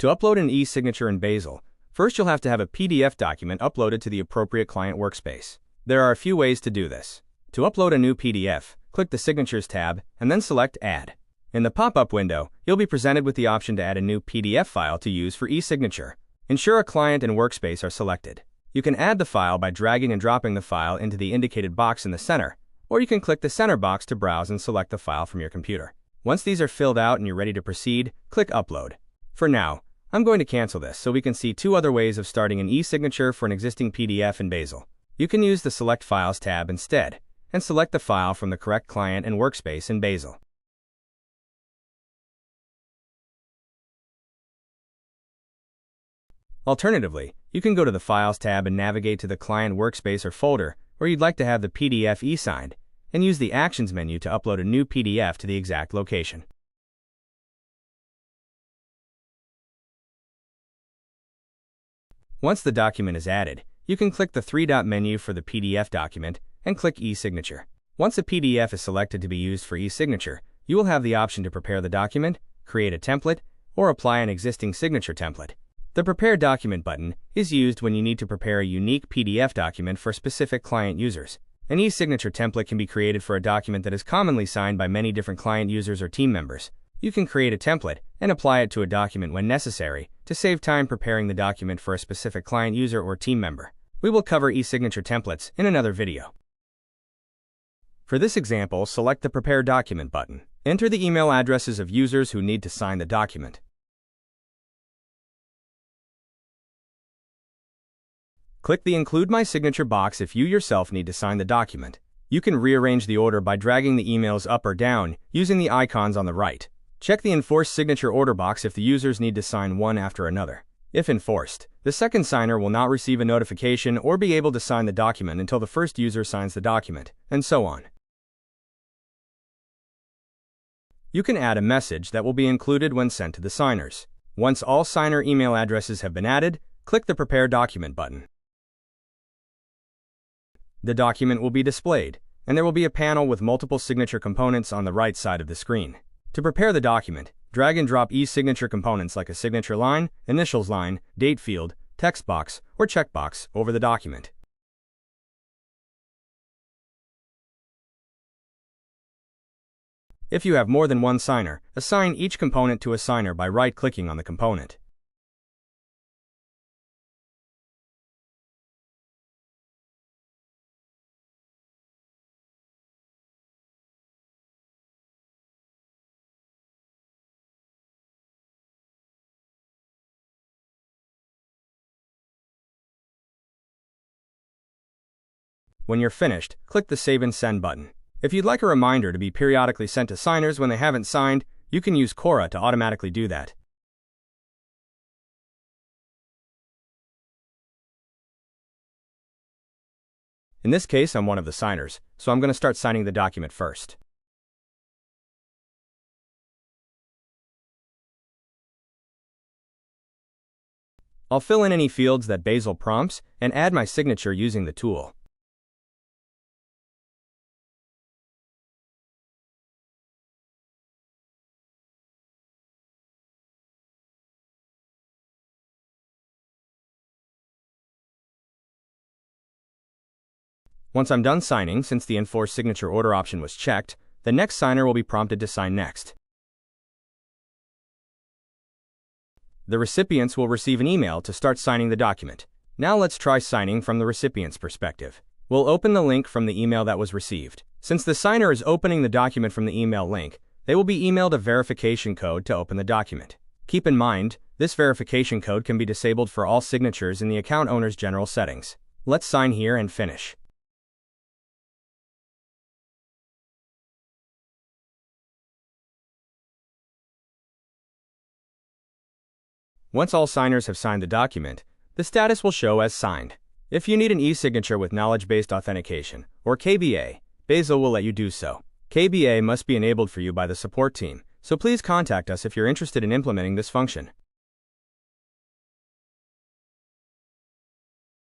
To upload an e-signature in Basil, first you'll have to have a PDF document uploaded to the appropriate client workspace. There are a few ways to do this. To upload a new PDF, click the Signatures tab and then select Add. In the pop-up window, you'll be presented with the option to add a new PDF file to use for e-signature. Ensure a client and workspace are selected. You can add the file by dragging and dropping the file into the indicated box in the center, or you can click the center box to browse and select the file from your computer. Once these are filled out and you're ready to proceed, click Upload. For now, I'm going to cancel this so we can see two other ways of starting an e-signature for an existing PDF in Basil. You can use the Select Files tab instead, and select the file from the correct client and workspace in Basil. Alternatively, you can go to the Files tab and navigate to the client workspace or folder where you'd like to have the PDF e-signed, and use the Actions menu to upload a new PDF to the exact location. Once the document is added, you can click the three-dot menu for the PDF document and click e-signature. Once a PDF is selected to be used for e-signature, you will have the option to prepare the document, create a template, or apply an existing signature template. The Prepare Document button is used when you need to prepare a unique PDF document for specific client users. An e-signature template can be created for a document that is commonly signed by many different client users or team members. You can create a template and apply it to a document when necessary to save time preparing the document for a specific client user or team member. We will cover e-signature templates in another video. For this example, select the Prepare Document button. Enter the email addresses of users who need to sign the document. Click the Include My Signature box if you yourself need to sign the document. You can rearrange the order by dragging the emails up or down using the icons on the right. Check the Enforce Signature order box if the users need to sign one after another. If enforced, the second signer will not receive a notification or be able to sign the document until the first user signs the document, and so on. You can add a message that will be included when sent to the signers. Once all signer email addresses have been added, click the Prepare Document button. The document will be displayed, and there will be a panel with multiple signature components on the right side of the screen. To prepare the document, drag and drop e-signature components like a signature line, initials line, date field, text box, or checkbox over the document. If you have more than one signer, assign each component to a signer by right-clicking on the component. When you're finished, click the Save and Send button. If you'd like a reminder to be periodically sent to signers when they haven't signed, you can use Cora to automatically do that. In this case, I'm one of the signers, so I'm going to start signing the document first. I'll fill in any fields that Basil prompts and add my signature using the tool. Once I'm done signing, since the Enforce Signature Order option was checked, the next signer will be prompted to sign next. The recipients will receive an email to start signing the document. Now let's try signing from the recipient's perspective. We'll open the link from the email that was received. Since the signer is opening the document from the email link, they will be emailed a verification code to open the document. Keep in mind, this verification code can be disabled for all signatures in the account owner's general settings. Let's sign here and finish. Once all signers have signed the document, the status will show as signed. If you need an e-signature with knowledge-based authentication, or KBA, Basil will let you do so. KBA must be enabled for you by the support team, so please contact us if you're interested in implementing this function.